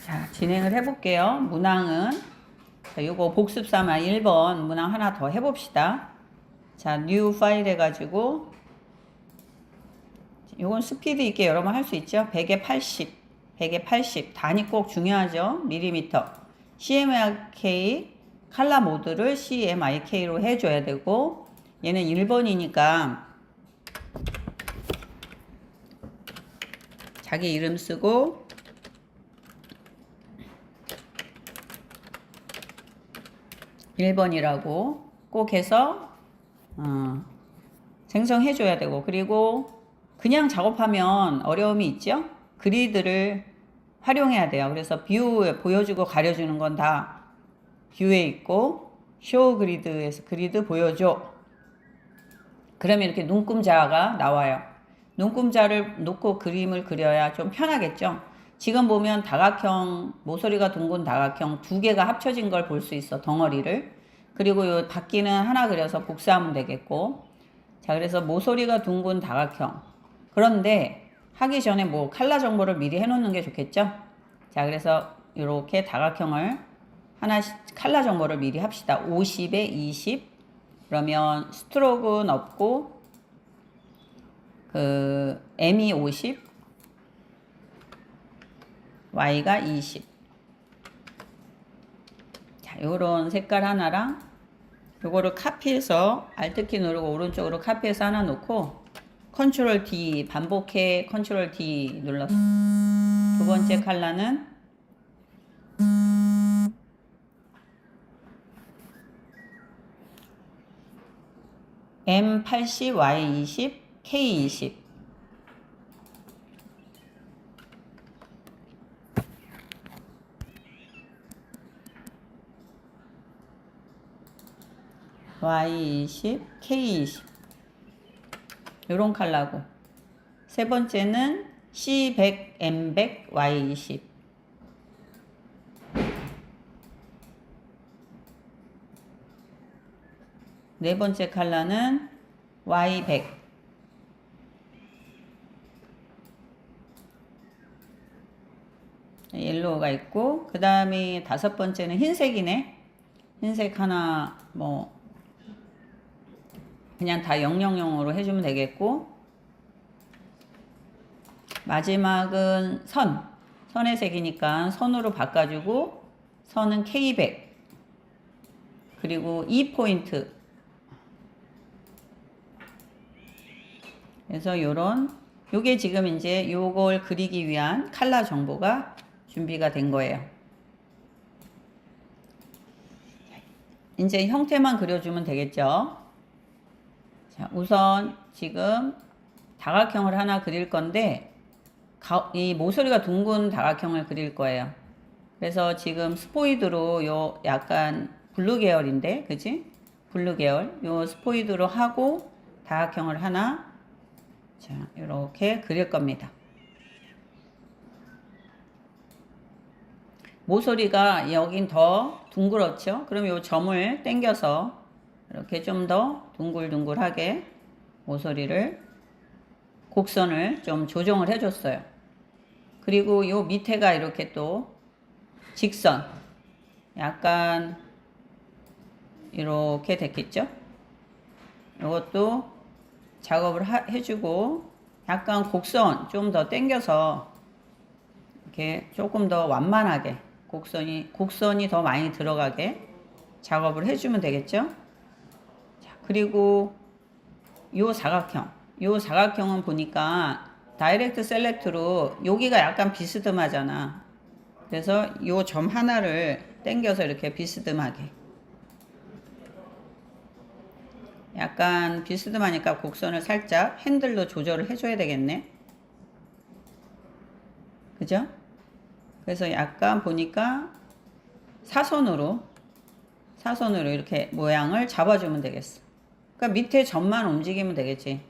자, 진행을 해볼게요. 문항은, 자, 요거 복습 삼아 1번 문항 하나 더 해봅시다. 자, new 파일 해가지고, 요건 스피드 있게 여러 번 할 수 있죠. 100에 80, 100에 80. 단위 꼭 중요하죠. 밀리미터. CMYK 칼라 모드를 CMYK로 해줘야 되고, 얘는 1번이니까 자기 이름 쓰고, 1번이라고 꼭 해서 생성해 줘야 되고, 그리고 그냥 작업하면 어려움이 있죠. 그리드를 활용해야 돼요. 그래서 뷰에 보여주고 가려주는 건 다 뷰에 있고, 쇼 그리드에서 그리드 보여줘. 그러면 이렇게 눈금자가 나와요. 눈금자를 놓고 그림을 그려야 좀 편하겠죠. 지금 보면 다각형, 모서리가 둥근 다각형 두 개가 합쳐진 걸 볼 수 있어, 덩어리를. 그리고 요 바퀴는 하나 그려서 복사하면 되겠고. 자, 그래서 모서리가 둥근 다각형. 그런데 하기 전에 뭐 칼라 정보를 미리 해놓는 게 좋겠죠. 자, 그래서 이렇게 다각형을 하나씩 칼라 정보를 미리 합시다. 50에 20. 그러면 스트로크는 없고, M이 50, Y가 20. 자, 요런 색깔 하나랑 요거를 카피해서 Alt키 누르고 오른쪽으로 카피해서 하나 놓고 컨트롤 D 반복해 컨트롤 D 눌렀어. 두 번째 컬러는 M80, Y20, K20. Y20, K20. 요런 컬러고. 세 번째는 C100, M100, Y20. 네 번째 컬러는 Y100. 옐로우가 있고, 그 다음에 다섯 번째는 흰색이네. 흰색 하나, 뭐, 그냥 다 000으로 해주면 되겠고, 마지막은 선의 색이니까 선으로 바꿔주고, 선은 K100. 그리고 2포인트. 그래서 요게 지금 이제 요걸 그리기 위한 컬러 정보가 준비가 된 거예요. 이제 형태만 그려주면 되겠죠. 자, 우선 지금 다각형을 하나 그릴 건데, 이 모서리가 둥근 다각형을 그릴 거예요. 그래서 지금 스포이드로 요 약간 블루 계열인데, 그치? 블루 계열. 요 스포이드로 하고 다각형을 하나, 자, 이렇게 그릴 겁니다. 모서리가 여긴 더 둥그렇죠? 그럼 요 점을 당겨서 이렇게 좀 더 둥글둥글하게 모서리를 곡선을 좀 조정을 해줬어요. 그리고 요 밑에가 이렇게 또 직선 약간 이렇게 됐겠죠? 이것도 작업을 해주고 약간 곡선 좀 더 당겨서 이렇게 조금 더 완만하게 곡선이 더 많이 들어가게 작업을 해주면 되겠죠? 자, 그리고 요 사각형은 보니까 다이렉트 셀렉트로 여기가 약간 비스듬하잖아. 그래서 요 점 하나를 당겨서 이렇게 비스듬하게 약간 비스듬하니까 곡선을 살짝 핸들로 조절을 해줘야 되겠네. 그죠? 그래서 약간 보니까 사선으로 이렇게 모양을 잡아주면 되겠어. 그러니까 밑에 점만 움직이면 되겠지.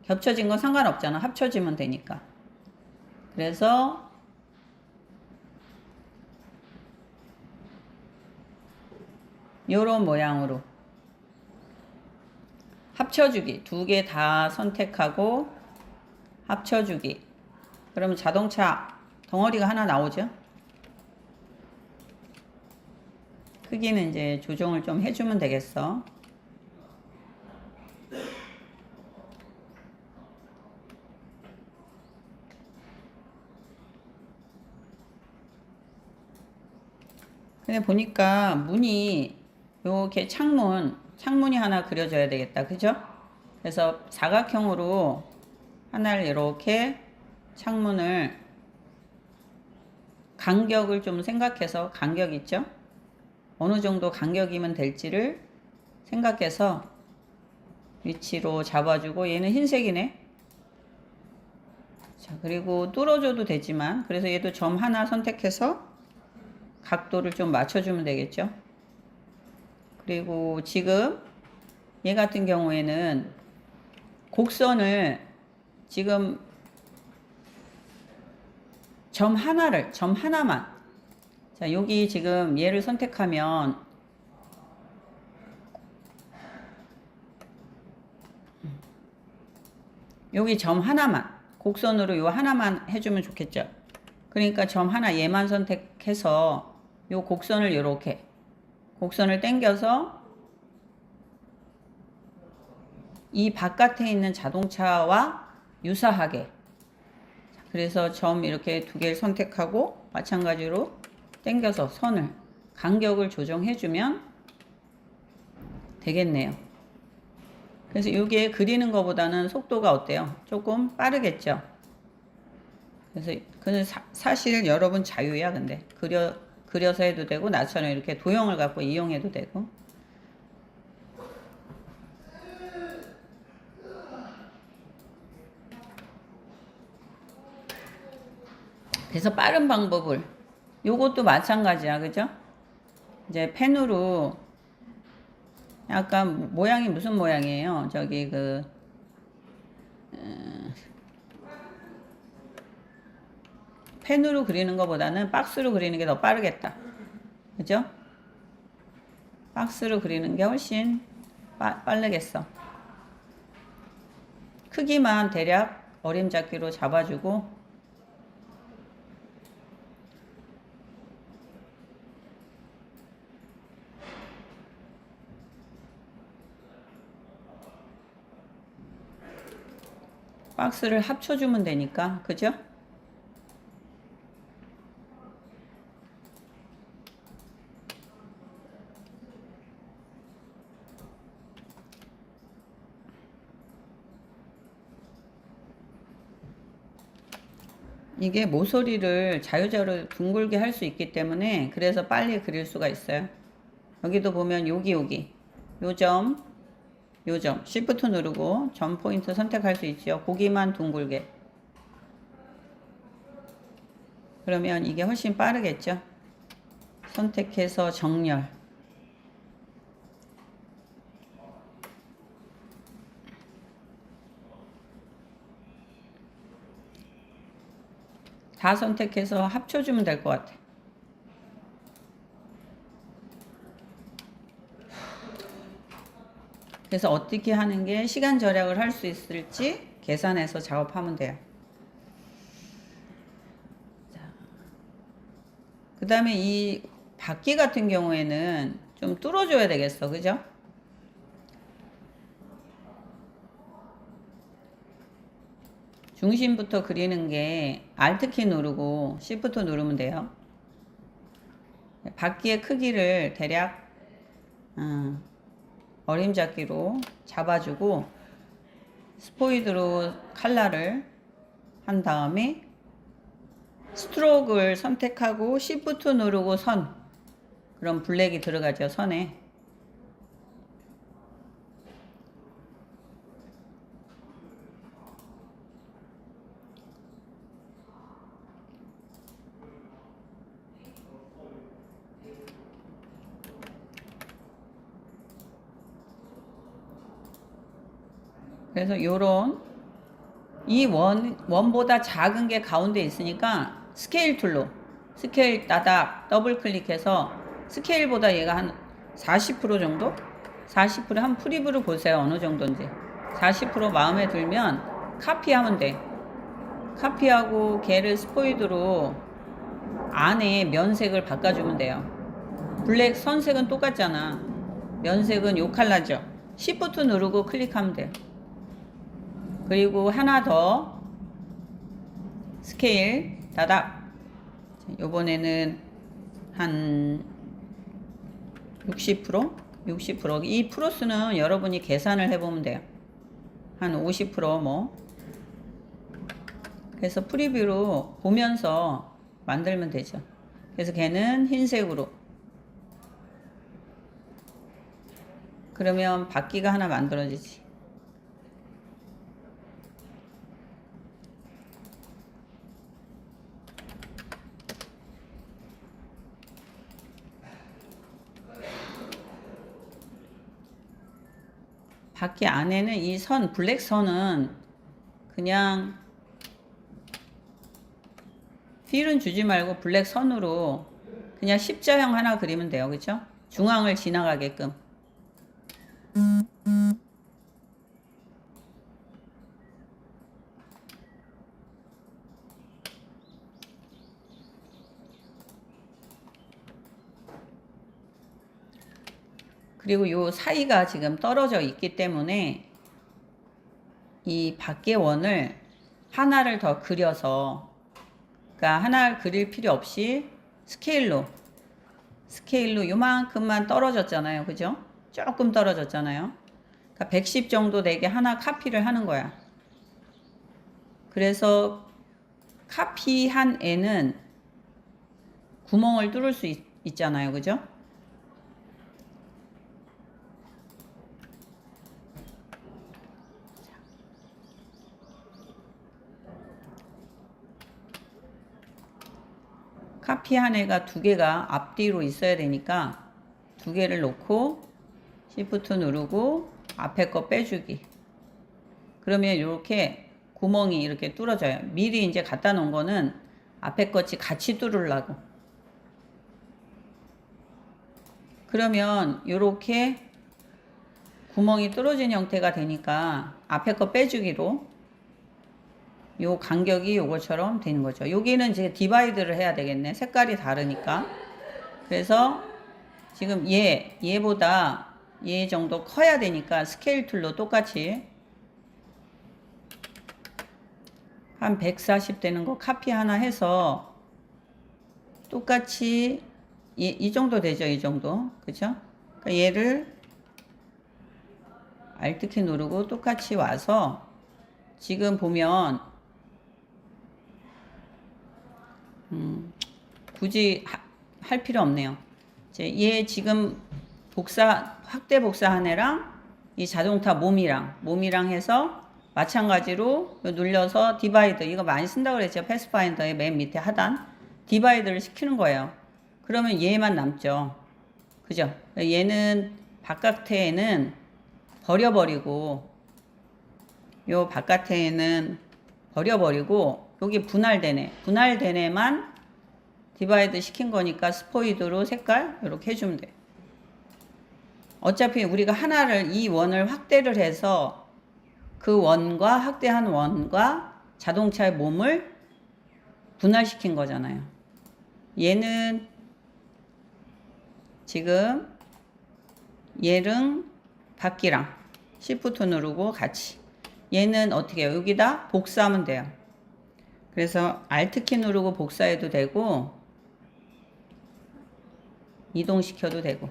겹쳐진 건 상관없잖아. 합쳐지면 되니까. 그래서 요런 모양으로 합쳐주기 두 개 다 선택하고 합쳐주기. 그러면 자동차 덩어리가 하나 나오죠. 크기는 이제 조정을 좀 해주면 되겠어. 근데 보니까 문이 요렇게 창문이 하나 그려져야 되겠다. 그죠? 그래서 사각형으로 하나를 이렇게 창문을 간격을 좀 생각해서 간격 있죠? 어느 정도 간격이면 될지를 생각해서 위치로 잡아주고 얘는 흰색이네. 자, 그리고 뚫어줘도 되지만 그래서 얘도 점 하나 선택해서 각도를 좀 맞춰주면 되겠죠. 그리고 지금 얘 같은 경우에는 곡선을 지금 점 하나만. 자, 여기 지금 얘를 선택하면 여기 점 하나만, 곡선으로 요 하나만 해주면 좋겠죠. 그러니까 점 하나 얘만 선택해서 요 곡선을 요렇게 곡선을 당겨서 이 바깥에 있는 자동차와 유사하게, 그래서 점 이렇게 두 개를 선택하고 마찬가지로 당겨서 선을 간격을 조정해주면 되겠네요. 그래서 이게 그리는 것보다는 속도가 어때요? 조금 빠르겠죠? 그래서 그는 사실 여러분 자유야. 근데 그려서 해도 되고 나처럼 이렇게 도형을 갖고 이용해도 되고. 그래서 빠른 방법을, 요것도 마찬가지야. 그죠? 이제 펜으로 약간 모양이 무슨 모양이에요? 저기 펜으로 그리는 것보다는 박스로 그리는 게 더 빠르겠다. 그죠? 박스로 그리는 게 훨씬 빠르겠어. 크기만 대략 어림잡기로 잡아주고, 박스를 합쳐주면 되니까. 그죠? 이게 모서리를 자유자재로 둥글게 할 수 있기 때문에 그래서 빨리 그릴 수가 있어요. 여기도 보면 여기 요점 Shift 누르고 점 포인트 선택할 수 있죠. 고기만 둥글게. 그러면 이게 훨씬 빠르겠죠. 선택해서 정렬. 다 선택해서 합쳐주면 될 것 같아. 그래서 어떻게 하는 게 시간 절약을 할 수 있을지 계산해서 작업하면 돼요. 그 다음에 이 바퀴 같은 경우에는 좀 뚫어줘야 되겠어. 그죠? 중심부터 그리는 게 Alt키 누르고 Shift 누르면 돼요. 바퀴의 크기를 대략 어림잡기로 잡아주고 스포이드로 칼라를 한 다음에 스트로크를 선택하고 Shift 누르고 선. 그럼 블랙이 들어가죠. 선에. 그래서 요런 이 원보다 작은 게 가운데 있으니까 스케일 툴로 스케일 따닥 더블 클릭해서 스케일보다 얘가 한 40% 정도? 40% 한 프리뷰로 보세요. 어느 정도인지. 40% 마음에 들면 카피하면 돼. 카피하고 걔를 스포이드로 안에 면색을 바꿔주면 돼요. 블랙 선색은 똑같잖아. 면색은 요 컬러죠. Shift 누르고 클릭하면 돼요. 그리고 하나 더 스케일 다닥. 요번에는 한 60%? 60%. 이 프로스는 여러분이 계산을 해보면 돼요. 한 50% 뭐. 그래서 프리뷰로 보면서 만들면 되죠. 그래서 걔는 흰색으로. 그러면 바퀴가 하나 만들어지지. 바퀴 안에는 이 선, 블랙 선은 그냥 필은 주지 말고 블랙 선으로 그냥 십자형 하나 그리면 돼요. 그죠? 중앙을 지나가게끔. 그리고 요 사이가 지금 떨어져 있기 때문에 이 밖의 원을 하나를 더 그려서, 그러니까 하나를 그릴 필요 없이 스케일로 요만큼만 떨어졌잖아요. 그죠? 조금 떨어졌잖아요. 그러니까 110 정도 되게 하나 카피를 하는 거야. 그래서 카피한 애는 구멍을 뚫을 수 있잖아요. 그죠? 카피한 애가 두 개가 앞뒤로 있어야 되니까 두 개를 놓고 Shift 누르고 앞에 거 빼주기. 그러면 이렇게 구멍이 이렇게 뚫어져요. 미리 이제 갖다 놓은 거는 앞에 것이 같이 뚫으려고. 그러면 이렇게 구멍이 뚫어진 형태가 되니까 앞에 거 빼주기로 요 간격이 요거처럼 되는 거죠. 여기는 이제 디바이드를 해야 되겠네. 색깔이 다르니까. 그래서 지금 얘보다 얘 정도 커야 되니까 스케일 툴로 똑같이 한 140 되는 거 카피 하나 해서 똑같이 이 정도 되죠. 이 정도. 그죠? 그러니까 얘를 Alt키 누르고 똑같이 와서 지금 보면 굳이 할 필요 없네요. 이제 얘 지금 확대 복사한 애랑 이 자동차 몸이랑 해서 마찬가지로 눌려서 디바이드, 이거 많이 쓴다고 그랬죠. 패스파인더의 맨 밑에 하단 디바이드를 시키는 거예요. 그러면 얘만 남죠. 그죠? 얘는 바깥에는 버려버리고 요 바깥에는 버려버리고 여기 분할된 애만 디바이드 시킨 거니까 스포이드로 색깔 이렇게 해주면 돼요. 어차피 우리가 하나를 이 원을 확대를 해서 그 원과 확대한 원과 자동차의 몸을 분할시킨 거잖아요. 얘는 지금 얘랑 바퀴랑 Shift 누르고 같이, 얘는 어떻게 해요? 여기다 복사하면 돼요. 그래서 Alt키 누르고 복사해도 되고 이동시켜도 되고.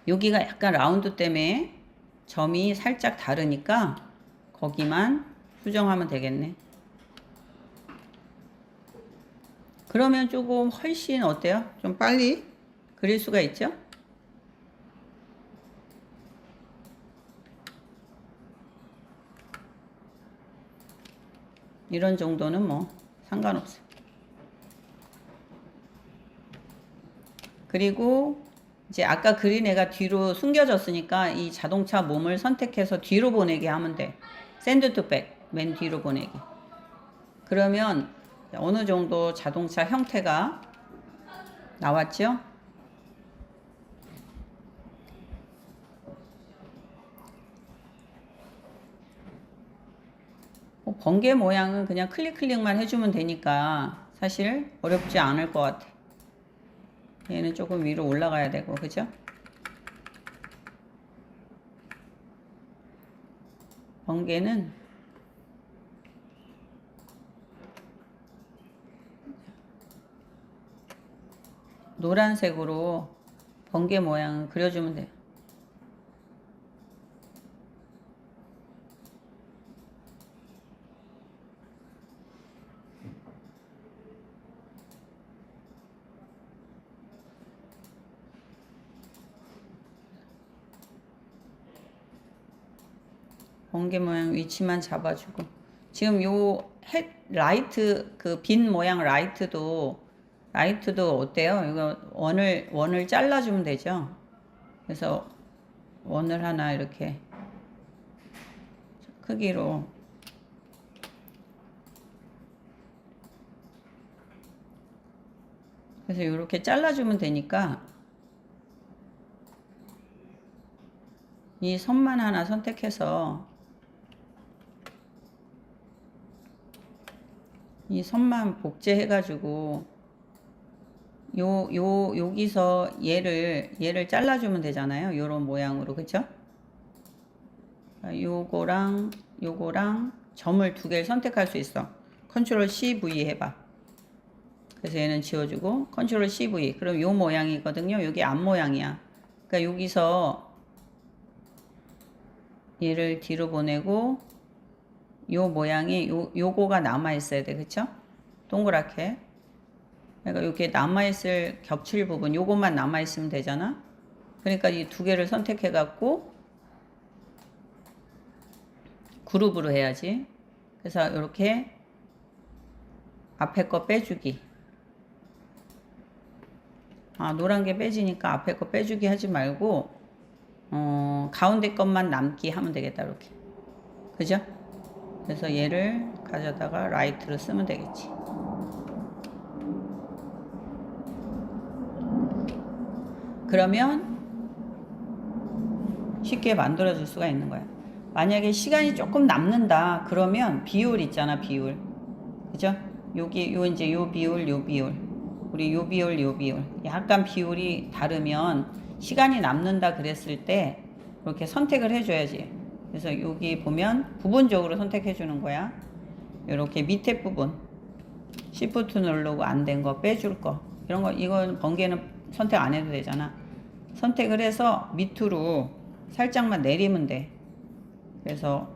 여기가 약간 라운드 때문에 점이 살짝 다르니까 거기만 수정하면 되겠네. 그러면 조금 훨씬 어때요? 좀 빨리 그릴 수가 있죠? 이런 정도는 뭐 상관없어요. 그리고 이제 아까 그린 애가 뒤로 숨겨졌으니까 이 자동차 몸을 선택해서 뒤로 보내게 하면 돼. 샌드 투 백, 맨 뒤로 보내기. 그러면 어느 정도 자동차 형태가 나왔죠? 번개 모양은 그냥 클릭만 해주면 되니까 사실 어렵지 않을 것 같아. 얘는 조금 위로 올라가야 되고, 그죠? 번개는 노란색으로 번개 모양을 그려주면 돼요. 번개 모양 위치만 잡아주고, 지금 요 라이트 그 빈 모양 라이트도 어때요? 이거 원을 잘라주면 되죠. 그래서 원을 하나 이렇게 크기로 그래서 이렇게 잘라주면 되니까 이 선만 하나 선택해서 이 선만 복제해가지고 여기서 얘를 잘라주면 되잖아요. 요런 모양으로, 그쵸? 요거랑 점을 두 개를 선택할 수 있어. 컨트롤 CV 해봐. 그래서 얘는 지워주고 컨트롤 CV. 그럼 요 모양이거든요. 여기 앞 모양이야. 그러니까 여기서 얘를 뒤로 보내고 요 모양이 요거가 남아 있어야 돼. 그쵸? 동그랗게. 그러니까 이렇게 남아있을 겹칠 부분 요것만 남아있으면 되잖아. 그러니까 이 두 개를 선택해 갖고 그룹으로 해야지. 그래서 이렇게 앞에 거 빼주기. 노란 게 빼지니까 앞에 거 빼주기 하지 말고 가운데 것만 남기 하면 되겠다. 이렇게. 그죠? 그래서 얘를 가져다가 라이트로 쓰면 되겠지. 그러면 쉽게 만들어줄 수가 있는 거야. 만약에 시간이 조금 남는다 그러면 비율 있잖아. 비율. 그죠? 이제 요 비율 우리 요 비율 약간 비율이 다르면 시간이 남는다 그랬을 때 이렇게 선택을 해줘야지. 그래서 여기 보면 부분적으로 선택해 주는 거야. 이렇게 밑에 부분 Shift 누르고 안 된 거 빼줄 거 이런 거. 이건 번개는 선택 안 해도 되잖아. 선택을 해서 밑으로 살짝만 내리면 돼. 그래서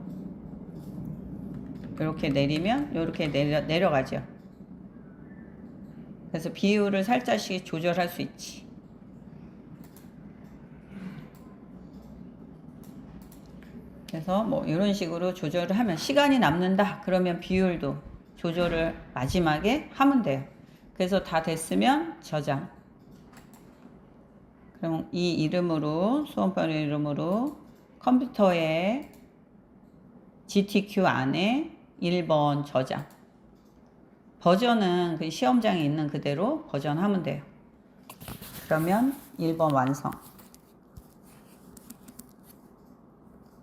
이렇게 내리면 이렇게 내려가죠. 그래서 비율을 살짝씩 조절할 수 있지. 그래서 뭐 이런 식으로 조절을 하면 시간이 남는다 그러면 비율도 조절을 마지막에 하면 돼요. 그래서 다 됐으면 저장. 그럼 이 이름으로 수험번호 이름으로 컴퓨터에 GTQ 안에 1번 저장. 버전은 그 시험장에 있는 그대로 버전하면 돼요. 그러면 1번 완성.